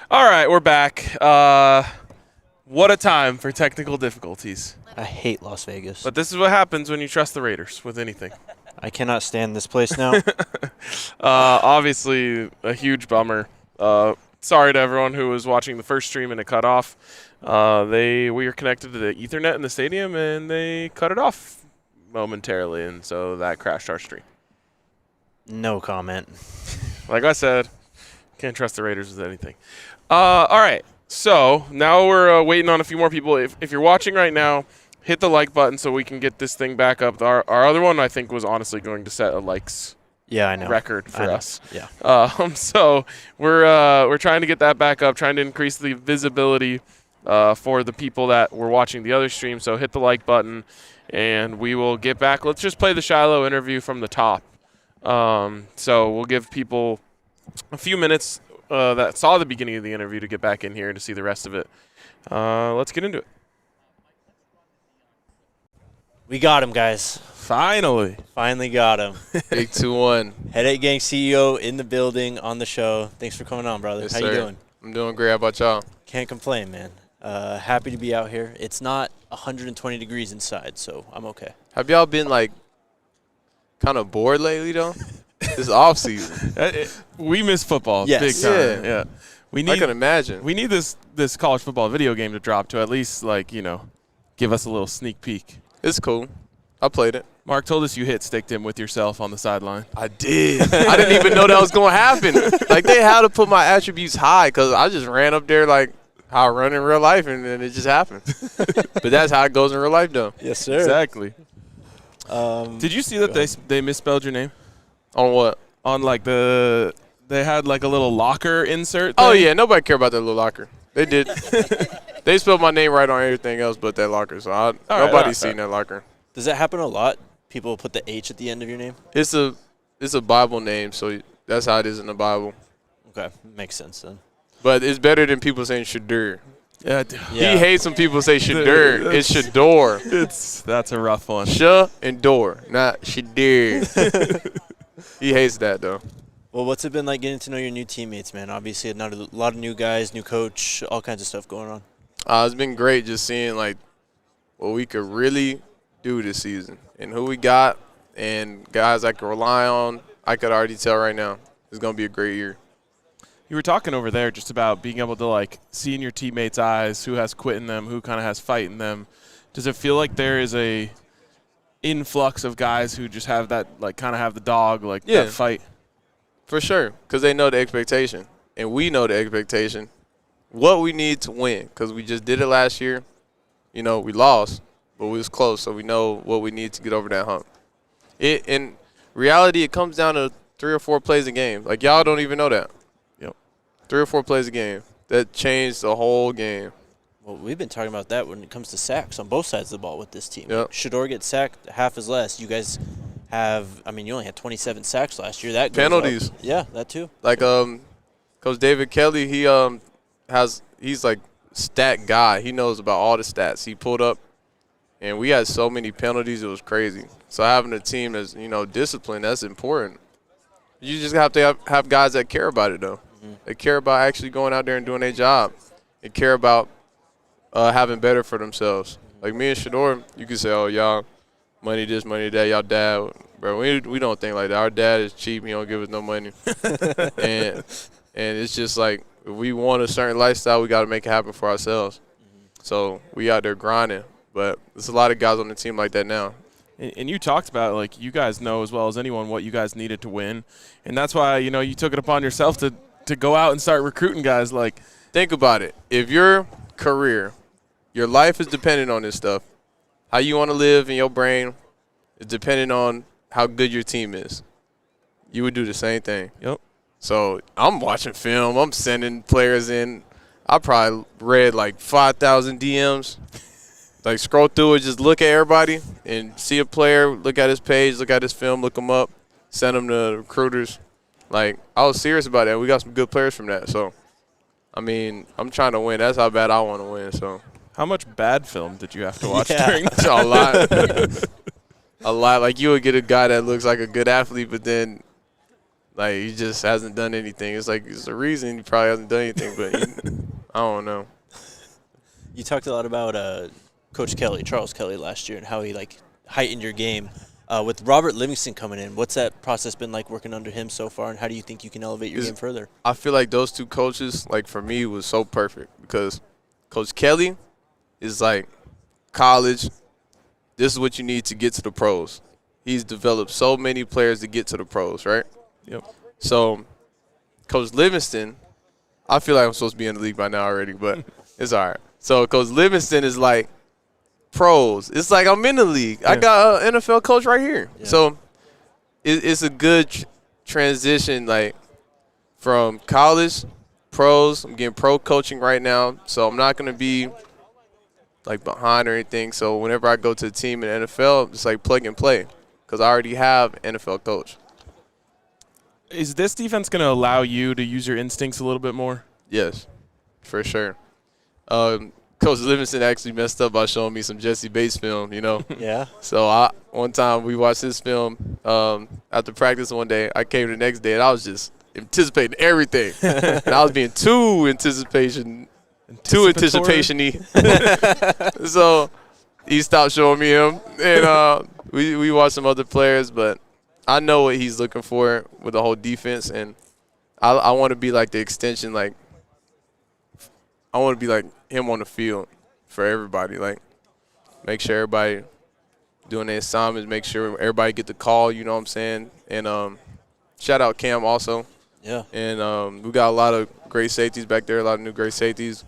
All right, we're back. What a time for technical difficulties. I hate Las Vegas. But this is what happens when you trust the Raiders with anything. I cannot stand this place now. Obviously, a huge bummer. Sorry to everyone who was watching the first stream and it cut off. We were connected to the Ethernet in the stadium, and they cut it off momentarily, and so that crashed our stream. No comment. Like I said, can't trust the Raiders with anything. All right, so now we're waiting on a few more people. If you're watching right now, hit the like button so we can get this thing back up. Our other one, I think, was honestly going to set a likes record for us. Yeah. So we're trying to get that back up, trying to increase the visibility for the people that were watching the other stream. So hit the like button, and we will get back. Let's just play the Shilo interview from the top. So we'll give people a few minutes that saw the beginning of the interview to get back in here to see the rest of it. Let's get into it. We got him, guys. Finally got him. Big 2-1. Headache Gang CEO in the building on the show. Thanks for coming on, brother. Yes, How sir. you doing? I'm doing great. How about y'all? Can't complain, man. Happy to be out here. It's not 120 degrees inside, so I'm okay. Have y'all been, like, kind of bored lately, though? This off season. We miss football Yes. big time. Yeah. I can imagine. We need this college football video game to drop to at least, like, give us a little sneak peek. It's cool. I played it. Mark told us you hit sticked him with yourself on the sideline. I did. I didn't even know that was going to happen. Like, they had to put my attributes high because I just ran up there like how I run in real life, and then it just happened. But that's how it goes in real life, though. Yes, sir. Exactly. Did you see that they misspelled your name? On what? On, like, they had, like, a little locker insert thing? Oh, yeah. Nobody cared about that little locker. They did. They spelled my name right on everything else but that locker, so nobody's seen that locker. Does that happen a lot? People put the H at the end of your name? It's a Bible name, so that's how it is in the Bible. Okay. Makes sense then. But it's better than people saying Shedeur. Yeah. He hates when people say Shedeur. It's Shedeur. That's a rough one. Sh and door, not Shedeur. He hates that, though. Well, what's it been like getting to know your new teammates, man? Obviously, a lot of new guys, new coach, all kinds of stuff going on. It's been great just seeing, like, what we could really do this season and who we got and guys I can rely on. I could already tell right now it's going to be a great year. You were talking over there just about being able to, like, see in your teammates' eyes who has quit in them, who kind of has fight in them. Does it feel like there is a influx of guys who just have that, like, kind of have the dog, like, that fight? For sure, because they know the expectation, and we know the expectation, what we need to win, because we just did it last year. We lost, but we was close, so we know what we need to get over that hump. In reality, it comes down to 3 or 4 plays a game. Like, y'all don't even know that. Yep. 3 or 4 plays a game. That changed the whole game. Well, we've been talking about that when it comes to sacks on both sides of the ball with this team. Yep. Shedeur gets sacked, half is less. You guys you only had 27 sacks last year. That goes Penalties. up. Yeah, that too. Like, Coach David Kelly, he's like stat guy. He knows about all the stats. He pulled up, and we had so many penalties, it was crazy. So having a team that's, disciplined, that's important. You just have to have guys that care about it, though. Mm-hmm. They care about actually going out there and doing their job. They care about having better for themselves. Like me and Shedeur, you can say, oh, y'all, money this, money that, y'all dad. Bro, we don't think like that. Our dad is cheap. He don't give us no money. and it's just like if we want a certain lifestyle, we got to make it happen for ourselves. Mm-hmm. So we out there grinding. But there's a lot of guys on the team like that now. And you talked about, like, you guys know as well as anyone what you guys needed to win. And that's why, you took it upon yourself to go out and start recruiting guys. Like, think about it. If your career, your life is dependent on this stuff, how you want to live in your brain is dependent on how good your team is. You would do the same thing. Yep. So I'm watching film. I'm sending players in. I probably read like 5,000 DMs. Like, scroll through it, just look at everybody and see a player, look at his page, look at his film, look him up, send him to recruiters. Like, I was serious about that. We got some good players from that. So, I'm trying to win. That's how bad I want to win. So, how much bad film did you have to watch during that? A lot. A lot. Like, you would get a guy that looks like a good athlete, but then, Like, he just hasn't done anything. It's like it's a reason he probably hasn't done anything, but I don't know. You talked a lot about Coach Kelly, Charles Kelly, last year, and how he heightened your game. With Robert Livingston coming in, what's that process been like working under him so far, and how do you think you can elevate your game further? I feel like those two coaches, like, for me, was so perfect because Coach Kelly is like college. This is what you need to get to the pros. He's developed so many players to get to the pros, right? Yep. So, Coach Livingston, I feel like I'm supposed to be in the league by now already, but it's all right. So, Coach Livingston is like pros. It's like I'm in the league. Yeah. I got an NFL coach right here. Yeah. So, it's a good transition, like, from college, pros. I'm getting pro coaching right now, so I'm not going to be, like, behind or anything. So, whenever I go to a team in the NFL, it's like plug and play because I already have an NFL coach. Is this defense going to allow you to use your instincts a little bit more? Yes, for sure. Coach Livingston actually messed up by showing me some Jesse Bates film, you know. Yeah. So one time we watched this film after practice one day. I came the next day, and I was just anticipating everything. And I was being too anticipation-y. So he stopped showing me him. And we watched some other players, but I know what he's looking for with the whole defense, and I want to be like the extension, like I want to be like him on the field for everybody, like make sure everybody doing their assignments, make sure everybody get the call, you know what I'm saying? And shout out Cam also. Yeah. And we got a lot of great safeties back there, a lot of new great safeties,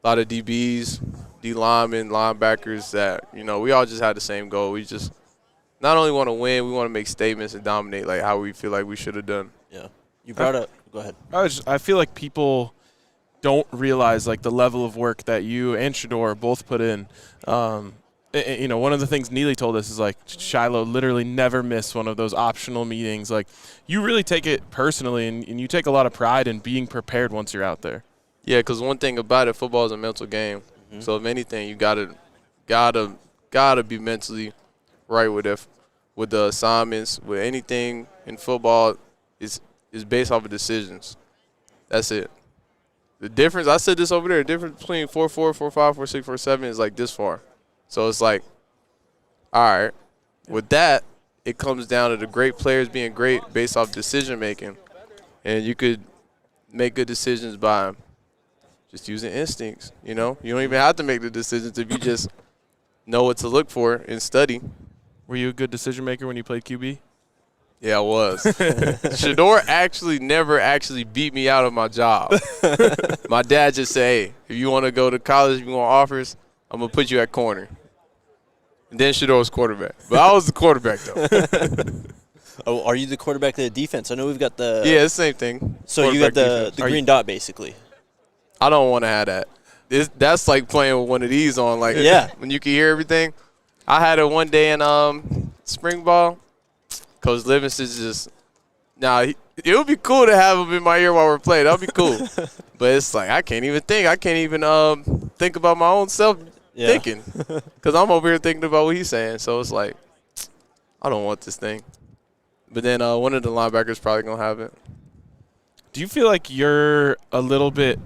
a lot of DBs, D linemen, linebackers that, you know, we all just had the same goal. We just not only want to win, we want to make statements and dominate like how we feel like we should have done. Yeah. You brought up – go ahead. I feel like people don't realize, like, the level of work that you and Shedeur both put in. You know, one of the things Neely told us is, like, Shilo literally never missed one of those optional meetings. Like, you really take it personally, and you take a lot of pride in being prepared once you're out there. Yeah, because one thing about it, football is a mental game. Mm-hmm. So if anything, you gotta be mentally right with it, with the assignments, with anything in football is based off of decisions. That's it. The difference, I said this over there, the difference between 4-4, 4-5, 4-6, 4-7 is like this far. So it's like, all right, with that, it comes down to the great players being great based off decision making. And you could make good decisions by just using instincts, you know? You don't even have to make the decisions if you just know what to look for and study. Were you a good decision maker when you played QB? Yeah, I was. Shedeur never beat me out of my job. My dad just said, hey, if you want to go to college, if you want offers, I'm going to put you at corner. And then Shedeur was quarterback. But I was the quarterback, though. Oh, are you the quarterback of the defense? I know we've got the – yeah, it's the same thing. So you got the green dot, basically. I don't want to have that. That's like playing with one of these on, like, yeah, when you can hear everything. I had it one day in spring ball. Coach Livingston's just it would be cool to have him in my ear while we're playing. That would be cool. But it's like I can't even think. I can't even think about my own self thinking because I'm over here thinking about what he's saying. So it's like I don't want this thing. But then one of the linebackers probably going to have it. Do you feel like you're a little bit,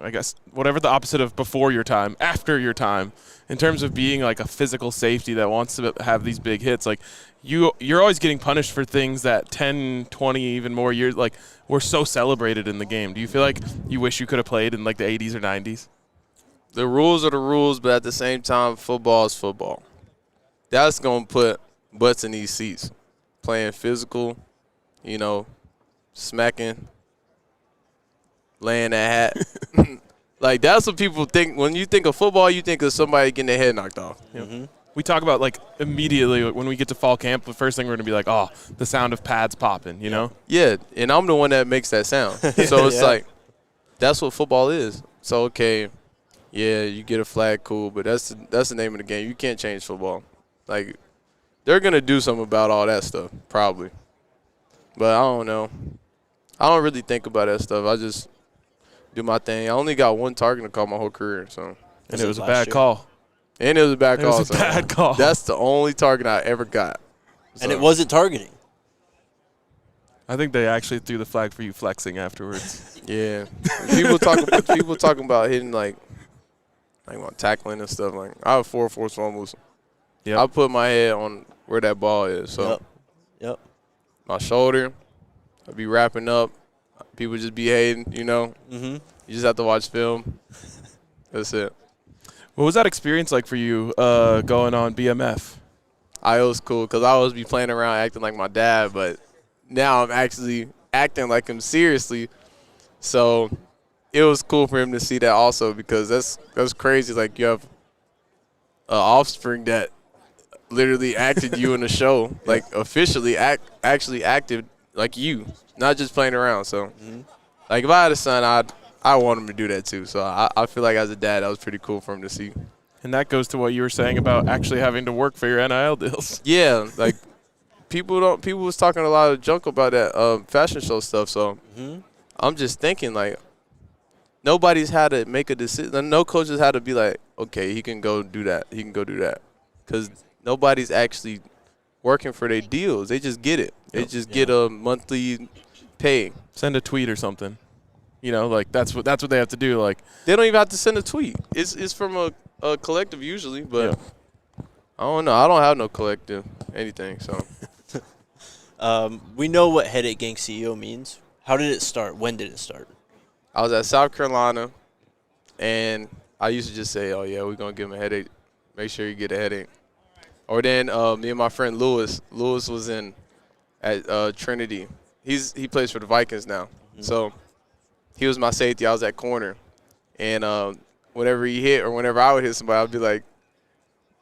I guess, whatever the opposite of before your time, after your time, in terms of being like a physical safety that wants to have these big hits? Like, you're always getting punished for things that 10, 20, even more years, like, were so celebrated in the game. Do you feel like you wish you could have played in, like, the 80s or 90s? The rules are the rules, but at the same time, football is football. That's going to put butts in these seats. Playing physical, you know, smacking, laying that hat. Like, that's what people think. When you think of football, you think of somebody getting their head knocked off. Mm-hmm. We talk about, like, immediately when we get to fall camp, the first thing we're going to be like, oh, the sound of pads popping, you know? Yeah, and I'm the one that makes that sound. So it's like, that's what football is. So, okay, yeah, you get a flag, cool, but that's the name of the game. You can't change football. Like, they're going to do something about all that stuff, probably. But I don't know. I don't really think about that stuff. I just do my thing. I only got one target to call my whole career. So. And it was a bad call. And it was a bad call. It was a bad call. That's the only target I ever got. So. And it wasn't targeting. I think they actually threw the flag for you flexing afterwards. Yeah. people talking about hitting like about tackling and stuff. Like I have 4 forced fumbles. Yeah. I put my head on where that ball is. So Yep. my shoulder, I'll be wrapping up. People just be hating, you know. Mm-hmm. You just have to watch film. That's it. What was that experience like for you going on BMF? It was cool because I always be playing around acting like my dad, but now I'm actually acting like him seriously. So it was cool for him to see that also because that's crazy. Like you have an offspring that literally acted you in a show, like officially actually acted like you, not just playing around. So like if I had a son, I want him to do that too. So I feel like as a dad, that was pretty cool for him to see. And that goes to what you were saying about actually having to work for your NIL deals. Yeah, like people was talking a lot of junk about that fashion show stuff. So I'm just thinking like nobody's had to make a decision. No coaches had to be like, okay, he can go do that. He can go do that, because nobody's actually working for their deals. They just get it. They just get a monthly pay. Send a tweet or something. You know, like that's what they have to do. Like They don't even have to send a tweet. It's from a collective usually, but I don't know. I don't have no collective anything. So We know what Headache Gang CEO means. How did it start? When did it start? I was at South Carolina, and I used to just say, "Oh yeah, we're gonna give him a headache. Make sure you get a headache." Or then me and my friend Lewis. Lewis was at Trinity. He plays for the Vikings now. So he was my safety. I was at corner, and whenever he hit or whenever I would hit somebody, I'd be like,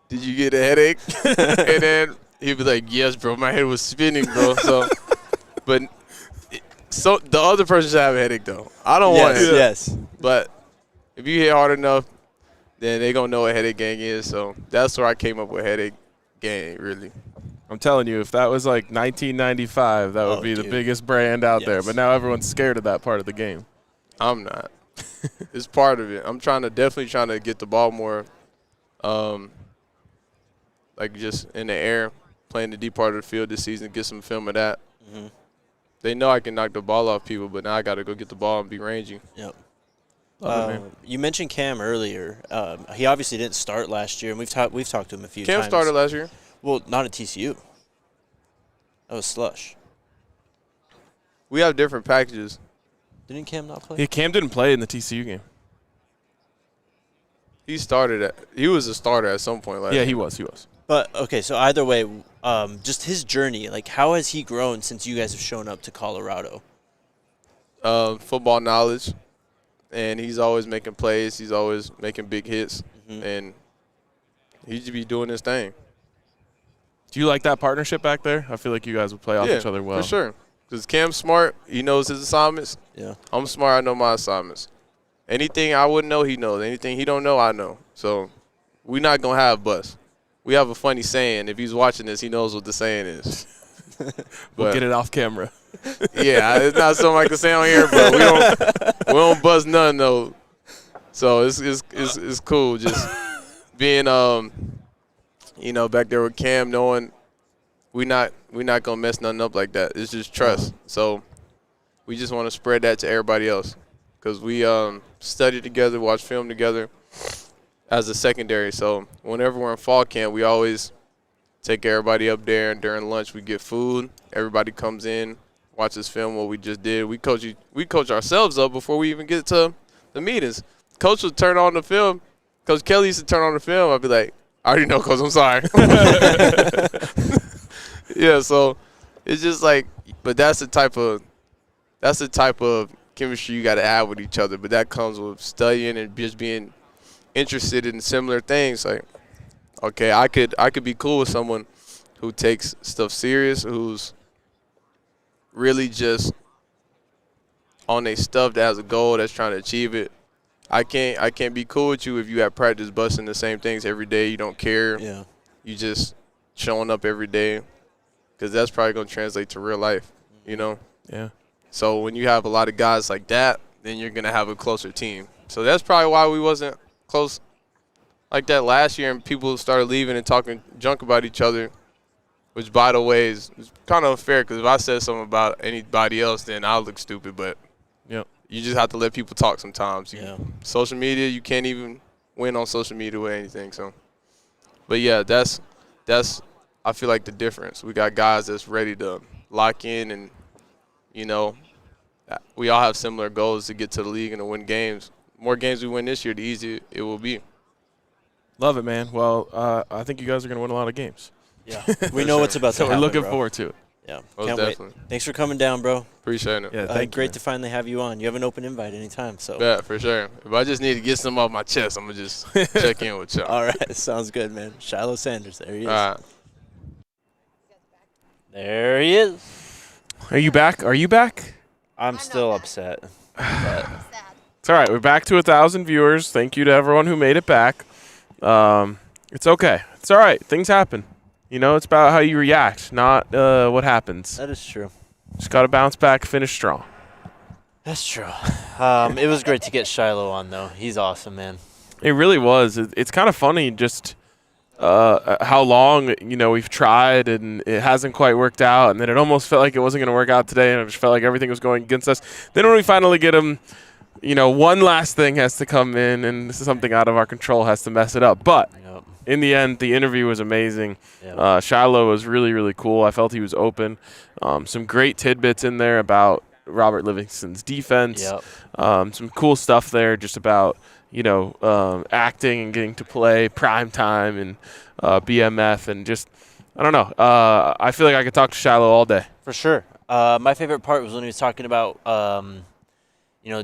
"Did you get a headache?" And then he'd be like, "Yes, bro. My head was spinning, bro." So the other person should have a headache though. I don't want it. Yes. But if you hit hard enough, then they gonna know what Headache Gang is. So that's where I came up with Headache Gang, really. I'm telling you, if that was like 1995, that would be the biggest brand out there. But now everyone's scared of that part of the game. I'm not. It's part of it. I'm definitely trying to get the ball more, like just in the air, playing the deep part of the field this season, get some film of that. They know I can knock the ball off people, but now I got to go get the ball and be rangy. Yep. You mentioned Cam earlier. He obviously didn't start last year, and we've talked to him a few times. Cam started last year. Well, not at TCU. That was Slush. We have different packages. Didn't Cam not play? Yeah, Cam didn't play in the TCU game. He was a starter at some point last year. Yeah, he was. But, okay, so either way, just his journey, like how has he grown since you guys have shown up to Colorado? Football knowledge, and he's always making plays. He's always making big hits, and he should be doing his thing. Do you like that partnership back there? I feel like you guys would play off each other well. For sure. Because Cam's smart. He knows his assignments. Yeah. I'm smart. I know my assignments. Anything I wouldn't know, he knows. Anything he don't know, I know. So we're not going to have bust. We have a funny saying. If he's watching this, he knows what the saying is. We'll get it off camera. Yeah, it's not something I can say on here, but we don't buzz none though. So it's cool just being back there with Cam, knowing we not gonna mess nothing up like that. It's just trust. So we just want to spread that to everybody else, because we study together, watch film together as a secondary. So whenever we're in fall camp, we always take everybody up there, and during lunch we get food. Everybody comes in, watches film what we just did. We coach ourselves up before we even get to the meetings. Coach would turn on the film. Coach Kelly used to turn on the film. I'd be like, I already know, Coach, I'm sorry. Yeah, so it's just like, but that's the type of chemistry you got to have with each other. But that comes with studying and just being interested in similar things. Like, okay, I could be cool with someone who takes stuff serious, who's really just on their stuff that has a goal, that's trying to achieve it. I can't be cool with you if you have practice busting the same things every day. You don't care. Yeah. You just showing up every day, because that's probably going to translate to real life, you know? Yeah. So when you have a lot of guys like that, then you're going to have a closer team. So that's probably why we wasn't close like that last year, and people started leaving and talking junk about each other. which, by the way, is kind of unfair because if I said something about anybody else, then I'll look stupid. But you just have to let people talk sometimes. Social media, you can't even win on social media with anything. So, but yeah, that's I feel like the difference. We got guys that's ready to lock in, and we all have similar goals to get to the league and to win games. The more games we win this year, the easier it will be. Love it, man. Well, I think you guys are going to win a lot of games. Yeah, we know what's about to happen. So we're looking bro. forward to it. Yeah, Most can't definitely. wait. Thanks for coming down, bro. Appreciate it. Yeah, Great to finally have you on. You have an open invite anytime. So Yeah, for sure. If I just need to get some off my chest, I'm going to just check in with y'all. all right, sounds good, man. Shilo Sanders, there he is. All right. There he is. Are you back? Are you back? I'm still upset. But It's all right. We're back to 1,000 viewers. Thank you to everyone who made it back. It's okay. It's all right. Things happen. It's about how you react, not what happens. that is true. Just got to bounce back, finish strong. That's true. It was great to get Shilo on, though. He's awesome, man. It really was. It's kind of funny just how long, we've tried and it hasn't quite worked out. And then it almost felt like it wasn't going to work out today. And it just felt like everything was going against us. Then when we finally get him, one last thing has to come in and this is something out of our control has to mess it up. But in the end, the interview was amazing. Shilo was really, really cool. I felt he was open. Some great tidbits in there about Robert Livingston's defense. Some cool stuff there just about, acting and getting to play prime time and BMF and just, I don't know. I feel like I could talk to Shilo all day. For sure. My favorite part was when he was talking about,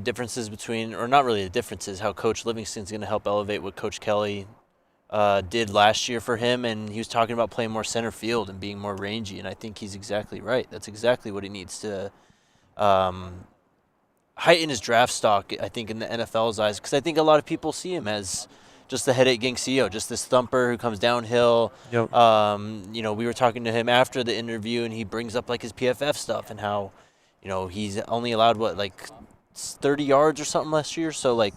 differences between, or not really the differences, how Coach Livingston's going to help elevate what Coach Kelly did last year for him, and he was talking about playing more center field and being more rangy, and I think he's exactly right. That's exactly what he needs to heighten his draft stock, I think, in the NFL's eyes, because I think a lot of people see him as just the headache Gangcio, just this thumper who comes downhill. We were talking to him after the interview, and he brings up, his PFF stuff and how, he's only allowed, 30 yards or something last year, so,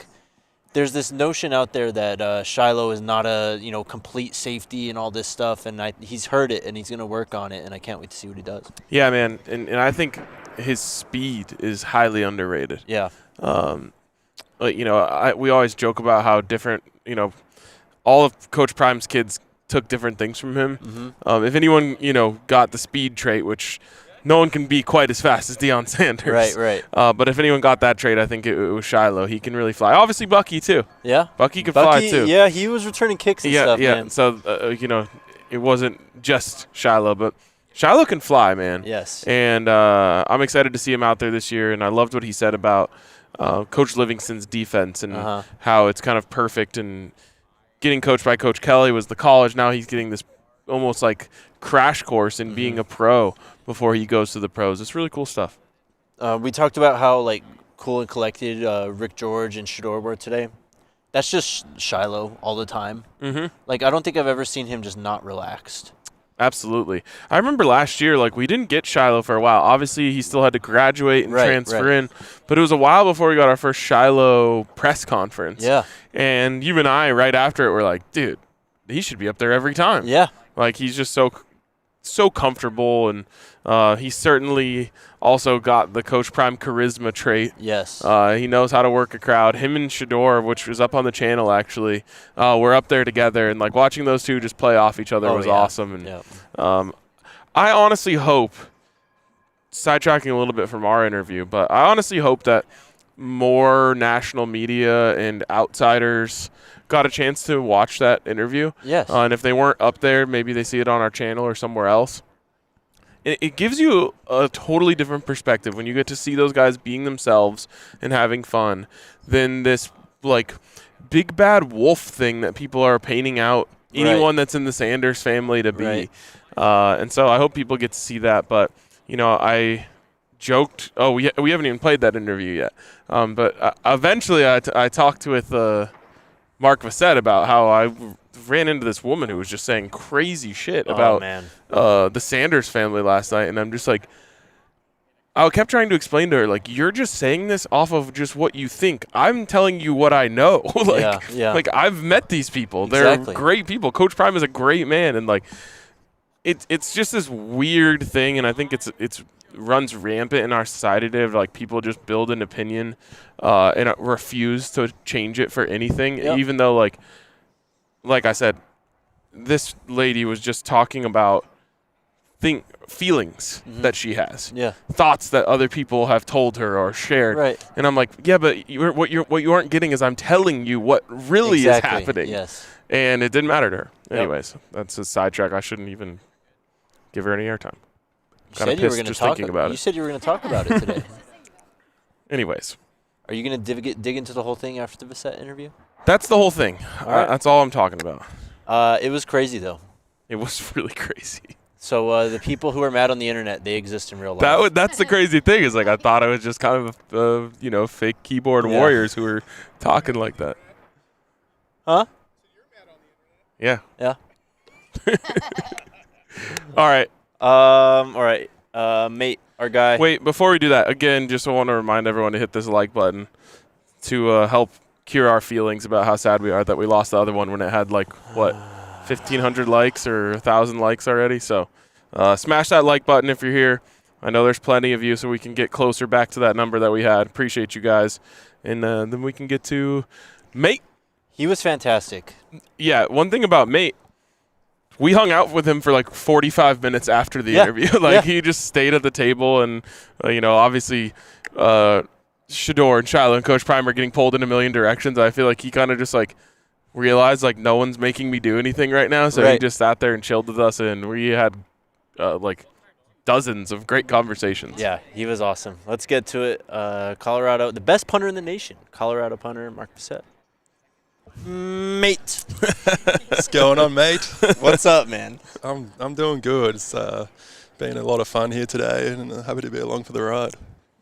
there's this notion out there that Shilo is not a complete safety and all this stuff, and he's heard it and he's going to work on it, and I can't wait to see what he does. Yeah, man, and I think his speed is highly underrated. Yeah. We always joke about how different all of Coach Prime's kids took different things from him. Mm-hmm. If anyone got the speed trait, which no one can be quite as fast as Deion Sanders. Right. But if anyone got that trait, I think it was Shilo. He can really fly. Obviously, Bucky, too. Yeah. Bucky can fly, too. Yeah, he was returning kicks and stuff, man. So, it wasn't just Shilo, but Shilo can fly, man. Yes. And I'm excited to see him out there this year, and I loved what he said about Coach Livingston's defense and how it's kind of perfect. And getting coached by Coach Kelly was the college. Now he's getting this almost like crash course in being a pro before he goes to the pros. It's really cool stuff. We talked about how cool and collected Rick George and Shedeur were today. That's just Shilo all the time. Mm-hmm. I don't think I've ever seen him just not relaxed. Absolutely. I remember last year, we didn't get Shilo for a while. Obviously, he still had to graduate and transfer in, but it was a while before we got our first Shilo press conference. Yeah. And you and I, right after it, were like, dude, he should be up there every time. Yeah. He's just so comfortable, and he certainly also got the Coach Prime charisma trait. Yes. He knows how to work a crowd. Him and Shedeur, which was up on the channel actually, were up there together, and watching those two just play off each other was awesome. And I honestly hope, sidetracking a little bit from our interview, but I honestly hope that more national media and outsiders got a chance to watch that interview. Yes. And if they weren't up there, maybe they see it on our channel or somewhere else. It gives you a totally different perspective when you get to see those guys being themselves and having fun than this big bad wolf thing that people are painting out anyone that's in the Sanders family to be. Right. And so I hope people get to see that. But, I joked. Oh, we haven't even played that interview yet. But eventually I talked with Mark Vassett about how I ran into this woman who was just saying crazy shit about the Sanders family last night, and I'm just I kept trying to explain to her, you're just saying this off of just what you think. I'm telling you what I know. I've met these people. They're great people. Coach Prime is a great man, and it's just this weird thing, and I think it's runs rampant in our society today of like people just build an opinion and refuse to change it for anything, even though like I said, this lady was just talking about feelings that she has, thoughts that other people have told her or shared, right? And I'm like, yeah, but what you aren't getting is I'm telling you what really is happening. Yes. And it didn't matter to her. Anyways, that's a sidetrack. I shouldn't even give her any airtime. You said you were going to talk about it. You said you were going to talk about it today. Anyways, are you going to dig into the whole thing after the Vassett interview? That's the whole thing. That's all I'm talking about. It was crazy though. It was really crazy. So the people who are mad on the internet, they exist in real life. That's the crazy thing is like I thought it was just kind of fake keyboard warriors who were talking like that. Huh? Yeah. Yeah. All right. Mate, our guy. Wait, before we do that, again, just want to remind everyone to hit this like button to help cure our feelings about how sad we are that we lost the other one when it had 1,500 likes or 1,000 likes already. So smash that like button if you're here. I know there's plenty of you, so we can get closer back to that number that we had. Appreciate you guys. And then we can get to Mate. He was fantastic. Yeah, one thing about Mate, we hung out with him for 45 minutes after the interview. He just stayed at the table, and obviously Shedeur and Shilo and Coach Prime are getting pulled in a million directions. I feel like he kind of just realized no one's making me do anything right now, so he just sat there and chilled with us, and we had dozens of great conversations. Yeah, he was awesome. Let's get to it. Colorado, the best punter in the nation, Colorado punter Mark Vassett. Mate. What's going on, mate? What's up, man? I'm doing good. It's been a lot of fun here today, and happy to be along for the ride.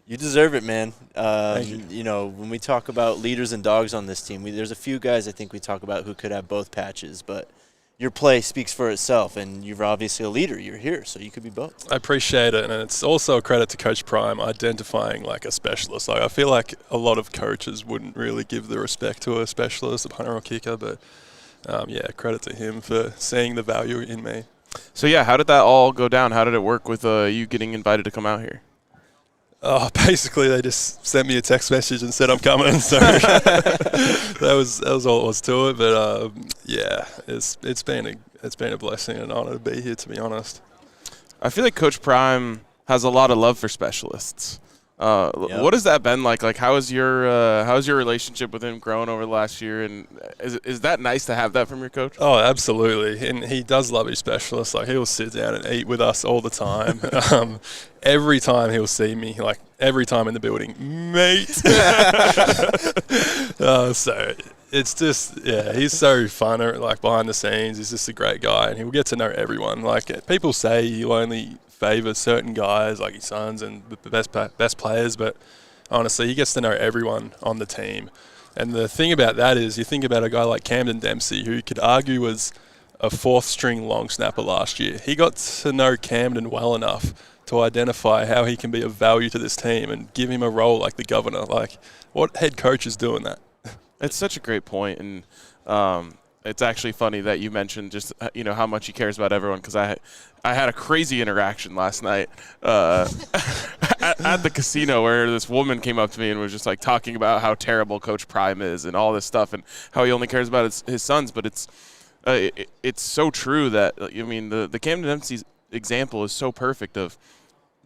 You deserve it, man. Thank you. When we talk about leaders and dogs on this team, there's a few guys I think we talk about who could have both patches, but your play speaks for itself, and you're obviously a leader. You're here, so you could be both. I appreciate it, and it's also a credit to Coach Prime identifying a specialist. I feel like a lot of coaches wouldn't really give the respect to a specialist, a punter or kicker, but credit to him for seeing the value in me. So how did that all go down? How did it work with you getting invited to come out here? Basically, they just sent me a text message and said I'm coming. So that was all it was to it. But it's been a blessing and an honor to be here, to be honest. I feel like Coach Prime has a lot of love for specialists. What has that been like? How's your relationship with him grown over the last year? And is that nice to have that from your coach? Oh, absolutely. And he does love his specialists. He'll sit down and eat with us all the time. Every time he'll see me, every time in the building, mate. So it's just, he's so fun, behind the scenes. He's just a great guy, and he'll get to know everyone. People say he'll only favor certain guys like his sons and the best players, but honestly, he gets to know everyone on the team. And the thing about that is, you think about a guy like Camden Dempsey, who you could argue was a fourth-string long snapper last year. He got to know Camden well enough to identify how he can be of value to this team and give him a role like the governor. What head coach is doing that? It's such a great point, and it's actually funny that you mentioned just how much he cares about everyone, because I had a crazy interaction last night at the casino where this woman came up to me and was just talking about how terrible Coach Prime is and all this stuff and how he only cares about his sons. But it's so true that the Camden Dempsey example is so perfect of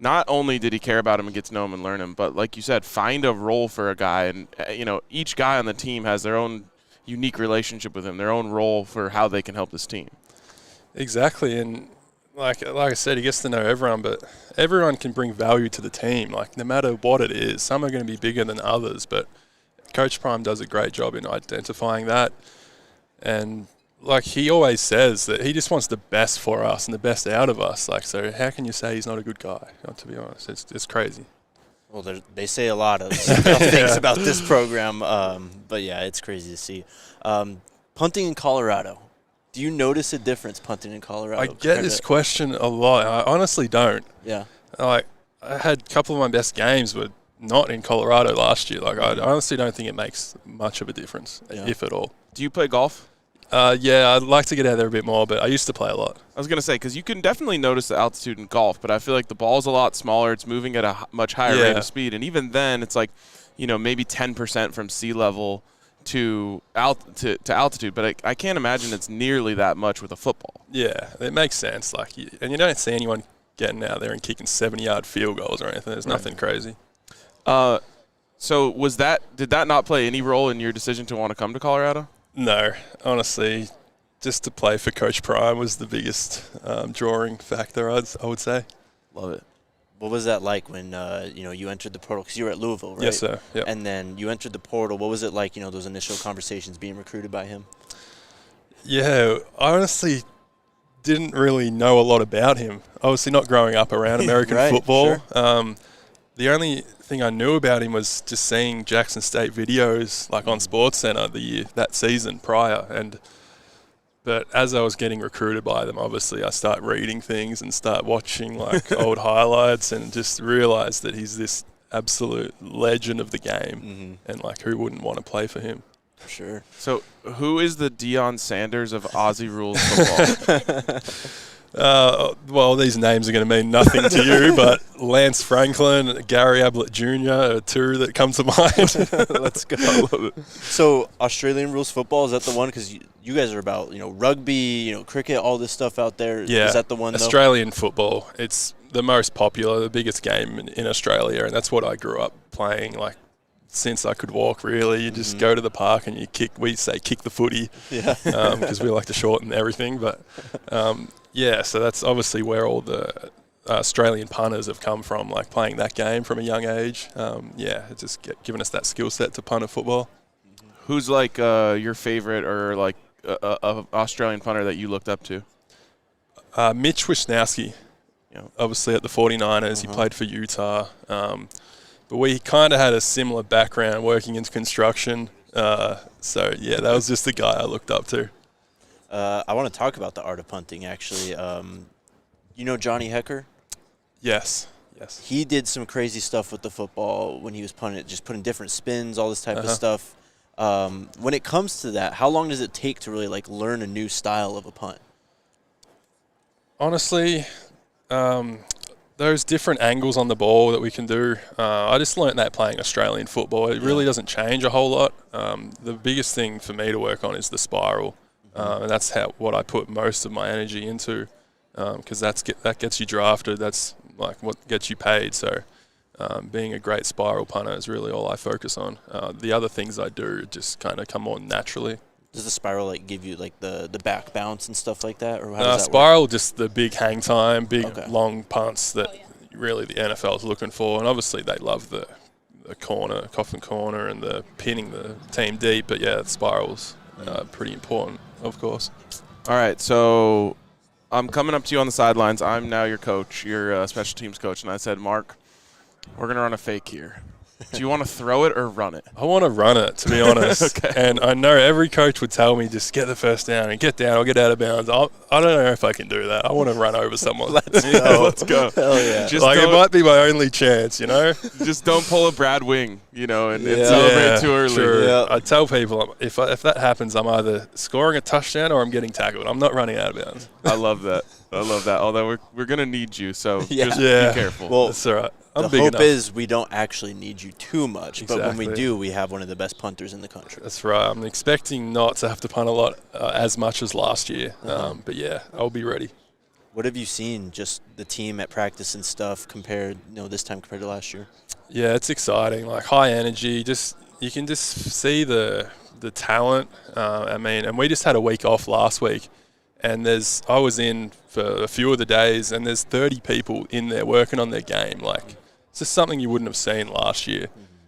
not only did he care about him and get to know him and learn him, but like you said, find a role for a guy, and each guy on the team has their own unique relationship with him, their own role for how they can help this team. Exactly, and like I said, he gets to know everyone, but everyone can bring value to the team, no matter what it is. Some are going to be bigger than others, but Coach Prime does a great job in identifying that. And he always says that he just wants the best for us and the best out of us. So how can you say he's not a good guy? To be honest, it's crazy. Well, they say a lot of things about this program, but it's crazy to see. Punting in Colorado. Do you notice a difference punting in Colorado? I get this question a lot. I honestly don't. Yeah. I had a couple of my best games were not in Colorado last year. I honestly don't think it makes much of a difference, if at all. Do you play golf? Yeah, I'd like to get out there a bit more, but I used to play a lot. I was going to say, because you can definitely notice the altitude in golf, but I feel like the ball's a lot smaller. It's moving at a much higher rate of speed. And even then, it's like, maybe 10% from sea level to altitude. But I can't imagine it's nearly that much with a football. Yeah, it makes sense. And you don't see anyone getting out there and kicking 70-yard field goals or anything. There's nothing crazy. So did that not play any role in your decision to want to come to Colorado? No, honestly, just to play for Coach Prime was the biggest drawing factor, I would say. Love it. What was that like when you entered the portal? Because you were at Louisville, right? Yes, sir. Yep. And then you entered the portal. What was it like? Those initial conversations being recruited by him. Yeah, I honestly didn't really know a lot about him. Obviously, not growing up around American football. Sure. The only thing I knew about him was just seeing Jackson State videos on SportsCenter that season prior. But as I was getting recruited by them, obviously I start reading things and start watching old highlights and just realized that he's this absolute legend of the game, and who wouldn't want to play for him? For sure. So who is the Deion Sanders of Aussie rules football? Well, these names are going to mean nothing to you, but Lance Franklin, Gary Ablett Jr. are two that come to mind. Let's go. So Australian rules football, is that the one? Because you guys are about rugby, cricket, all this stuff out there. Yeah, is that the one? Australian football. It's the most popular, the biggest game in Australia, and that's what I grew up playing. Since I could walk, really, you just go to the park and you kick. We say kick the footy, because we like to shorten everything, but. Yeah, so that's obviously where all the Australian punters have come from, playing that game from a young age. It's just giving us that skill set to punt a football. Who's your favorite or a Australian punter that you looked up to? Mitch Wisnowski, obviously at the 49ers. He played for Utah. But we kind of had a similar background working in construction. That was just the guy I looked up to. I want to talk about the art of punting, actually. Johnny Hecker? Yes. He did some crazy stuff with the football when he was punting it, just putting different spins, all this type of stuff. When it comes to that, how long does it take to really learn a new style of a punt? Honestly, there's different angles on the ball that we can do. I just learnt that playing Australian football. It really doesn't change a whole lot. The biggest thing for me to work on is the spiral. And that's what I put most of my energy into, because that gets you drafted. That's what gets you paid. So being a great spiral punter is really all I focus on. The other things I do just kind of come on naturally. Does the spiral give you the back bounce and stuff like that, or how does that spiral work? Just the big hang time, long punts that really the NFL is looking for, and obviously they love the coffin corner, and the pinning the team deep. But the spirals pretty important, of course. All right, so I'm coming up to you on the sidelines. I'm now your coach, your special teams coach, and I said, Mark, we're going to run a fake here. Do you want to throw it or run it? I want to run it, to be honest. Okay. And I know every coach would tell me, just get the first down and get down or get out of bounds. I don't know if I can do that. I want to run over someone. Let's go. Let's go. Hell yeah. It might be my only chance, Just don't pull a Brad Wing, and celebrate too early. Sure. Yeah. I tell people, if that happens, I'm either scoring a touchdown or I'm getting tackled. I'm not running out of bounds. I love that. Although we're going to need you, so just be careful. Well, that's all right. The hope is we don't actually need you too much, but when we do, we have one of the best punters in the country. That's right. I'm expecting not to have to punt a lot as much as last year, but I'll be ready. What have you seen, just the team at practice and stuff, this time compared to last year? Yeah, it's exciting. High energy. You can just see the talent. And we just had a week off last week, and I was in for a few of the days, and there's 30 people in there working on their game. It's just something you wouldn't have seen last year.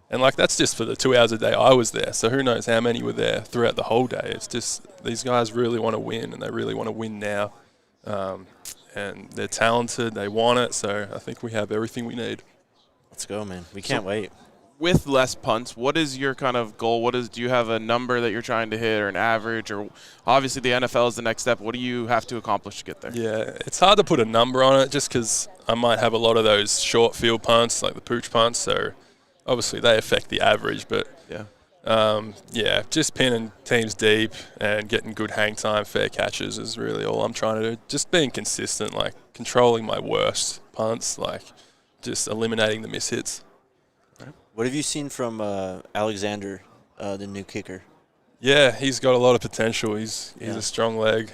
And that's just for the 2 hours a day I was there. So who knows how many were there throughout the whole day. It's just these guys really want to win, and they really want to win now. And they're talented. They want it. So I think we have everything we need. Let's go, man. We can't wait. With less punts, what is your kind of goal? Do you have a number that you're trying to hit, or an average? Or obviously the NFL is the next step. What do you have to accomplish to get there? Yeah, it's hard to put a number on it just because I might have a lot of those short field punts, like the pooch punts. So obviously they affect the average. But Just pinning teams deep and getting good hang time, fair catches is really all I'm trying to do. Just being consistent, like controlling my worst punts, like just eliminating the misshits. What have you seen from Alexander, the new kicker? Yeah, he's got a lot of potential. He's a strong leg.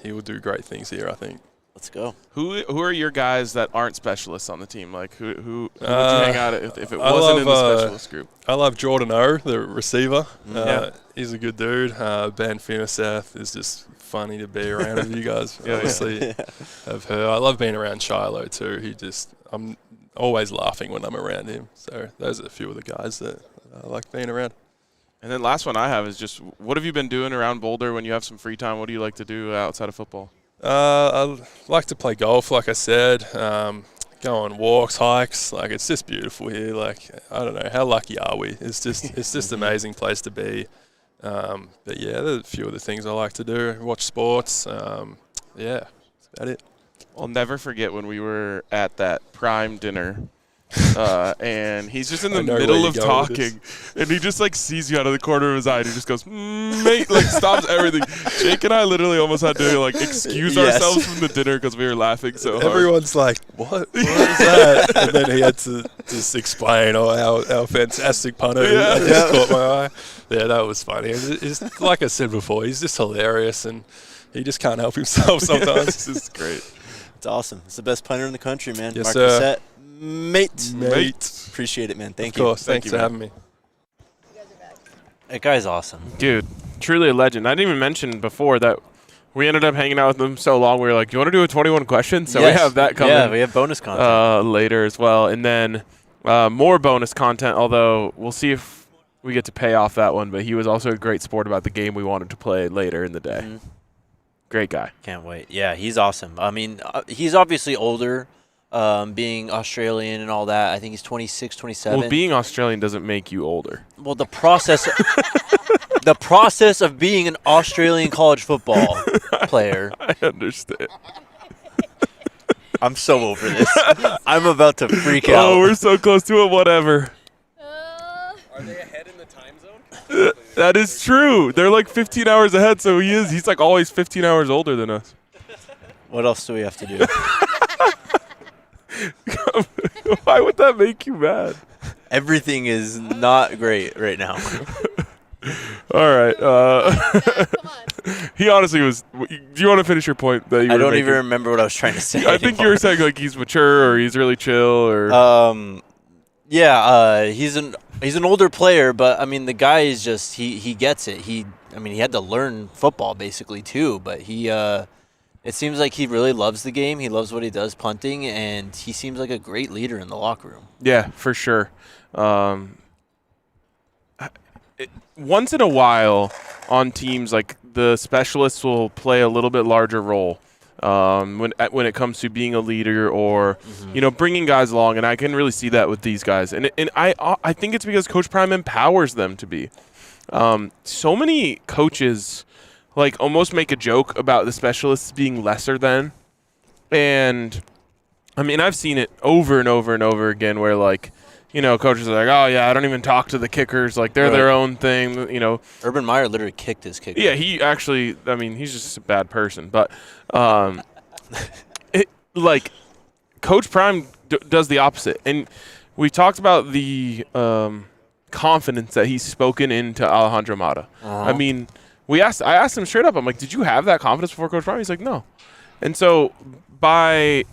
He will do great things here, I think. Let's go. Who are your guys that aren't specialists on the team? Like who would you hang out if it wasn't in the specialist group? I love Jordan O, the receiver. He's a good dude. Ben Finiseth is just funny to be around with you guys. Obviously, have her. I love being around Shilo too. I'm always laughing when I'm around him. So those are a few of the guys that I like being around. And then last one I have is just what have you been doing around Boulder when you have some free time? What do you like to do outside of football? I like to play golf, like I said. Go on walks, hikes. Like it's just beautiful here. Like I don't know, how lucky are we? It's just an amazing place to be. But yeah, there's a few of the things I like to do. Watch sports. That's about it. I'll never forget when we were at that Prime dinner. And he's just in the middle of talking, and he just like sees you out of the corner of his eye, and he just goes, mate, like stops everything. Jake and I literally almost had to like excuse ourselves from the dinner because we were laughing so hard. Everyone's like, what is that? And then he had to just explain, how fantastic punter I just caught my eye. Yeah, that was funny. It's like I said before, he's just hilarious, and he just can't help himself sometimes. This is great. It's awesome. It's the best punter in the country, man. Yes, Mark sir. Vassett. Mate. Appreciate it, man. Thank you. Of course. Thank Thanks you, for man. having me. That guy's awesome. Dude, truly a legend. I didn't even mention before that we ended up hanging out with him so long. We were like, do you want to do a 21 questions? So we have that coming. Yeah, we have bonus content. Later as well. And then more bonus content, although we'll see if we get to pay off that one. But he was also a great sport about the game we wanted to play later in the day. Mm-hmm. Great guy. Can't wait. Yeah, he's awesome. I mean, he's obviously older, being Australian and all that. I think he's 26, 27. Well, being Australian doesn't make you older. Well, the process of being an Australian college football player. I understand. I'm so over this. I'm about to freak out. Oh, we're so close to it. Whatever. Are they ahead in the time zone? That is true. They're like 15 hours ahead, so he's like always 15 hours older than us. What else do we have to do? Why would that make you mad? Everything is not great right now. All right. He honestly was. Do you want to finish your point? That you I were don't making? even remember what I was trying to say. I think you were saying like he's mature or he's really chill or. He's an older player, but I mean the guy is just he gets it. He had to learn football basically too, but it seems like he really loves the game. He loves what he does, punting, and he seems like a great leader in the locker room. Yeah, for sure. Once in a while on teams, like the specialists will play a little bit larger role when it comes to being a leader or bringing guys along, and I can really see that with these guys. And I think it's because Coach Prime empowers them to be. So many coaches like almost make a joke about the specialists being lesser than, and I mean I've seen it over and over and over again where like. Coaches are like, oh, yeah, I don't even talk to the kickers. Like, they're their own thing, Urban Meyer literally kicked his kicker. Yeah, he actually, he's just a bad person. But, Coach Prime does the opposite. And we talked about the confidence that he's spoken into Alejandro Mata. Uh-huh. I asked him straight up, I'm like, did you have that confidence before Coach Prime? He's like, no. And so by,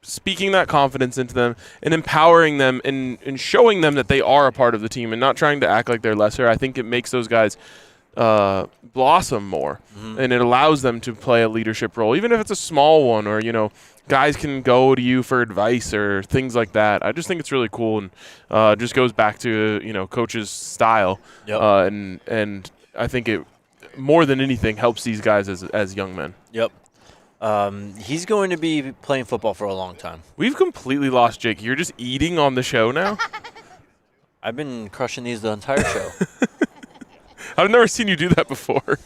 speaking that confidence into them and empowering them and showing them that they are a part of the team and not trying to act like they're lesser, I think it makes those guys blossom more. Mm-hmm. And it allows them to play a leadership role, even if it's a small one or, guys can go to you for advice or things like that. I just think it's really cool and just goes back to, Coach's style. Yep. And I think it, more than anything, helps these guys as young men. Yep. He's going to be playing football for a long time. We've completely lost Jake. You're just eating on the show now? I've been crushing these the entire show. I've never seen you do that before.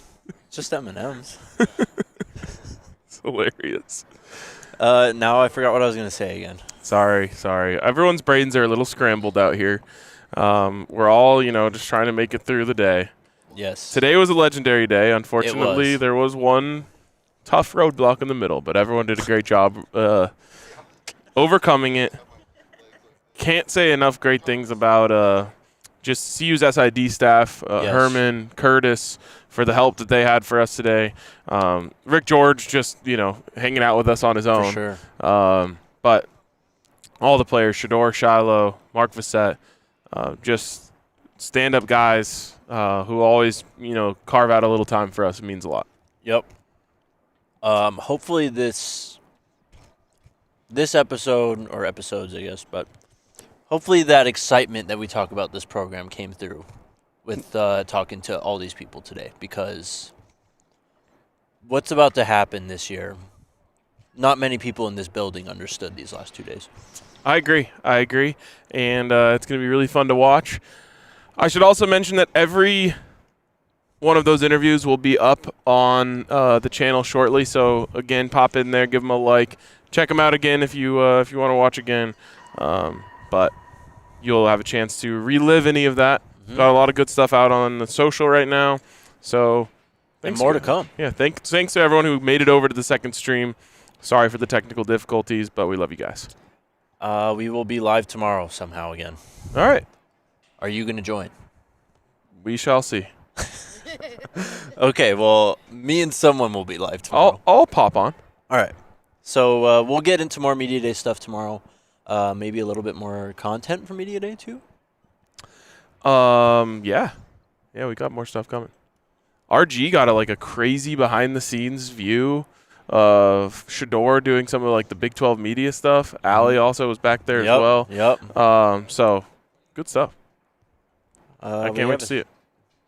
Just M&Ms. It's hilarious. Now I forgot what I was going to say again. Sorry. Everyone's brains are a little scrambled out here. We're all, just trying to make it through the day. Yes. Today was a legendary day. Unfortunately, was. there was one tough roadblock in the middle, but everyone did a great job overcoming it. Can't say enough great things about just CU's SID staff, Yes. Herman, Curtis, for the help that they had for us today. Rick George just, hanging out with us on his own. For sure. But all the players, Shedeur, Shilo, Mark Vassett, just stand-up guys who always, carve out a little time for us. It means a lot. Yep. Hopefully this episode, or episodes, I guess, but hopefully that excitement that we talk about this program came through with talking to all these people today, because what's about to happen this year, not many people in this building understood these last 2 days. I agree. And it's going to be really fun to watch. I should also mention that every one of those interviews will be up on the channel shortly. So, again, pop in there, give them a like. Check them out again if you want to watch again. But you'll have a chance to relive any of that. Mm-hmm. Got a lot of good stuff out on the social right now. So, and more to come. Yeah, thanks to everyone who made it over to the second stream. Sorry for the technical difficulties, but we love you guys. We will be live tomorrow somehow again. All right. Are you going to join? We shall see. Okay, well, me and someone will be live tomorrow. I'll pop on. All right. So we'll get into more Media Day stuff tomorrow. Maybe a little bit more content for Media Day too. Yeah, we got more stuff coming. RG got a crazy behind the scenes view of Shedeur doing some of the Big 12 media stuff. Allie also was back there as well. Yep. So good stuff. I can't wait to see it.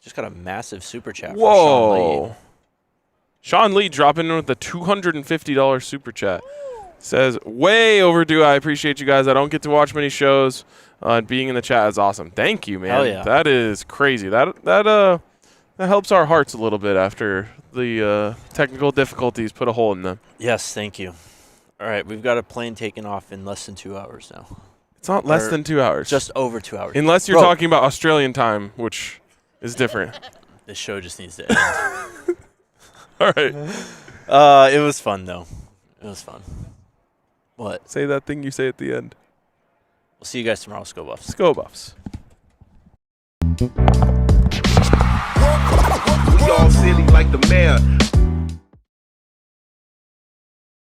Just got a massive super chat. Whoa. Sean Lee dropping in with a $250 super chat. Says, way overdue. I appreciate you guys. I don't get to watch many shows. And being in the chat is awesome. Thank you, man. Hell yeah. That is crazy. That helps our hearts a little bit after the technical difficulties put a hole in them. Yes, thank you. All right, we've got a plane taking off in less than 2 hours now. It's not less than 2 hours. Just over 2 hours. Unless you're talking about Australian time, which is different. This show just needs to end. All right. It was fun, though. It was fun. What? Say that thing you say at the end. We'll see you guys tomorrow, Sko Buffs. Sko Buffs. We all silly like the mayor.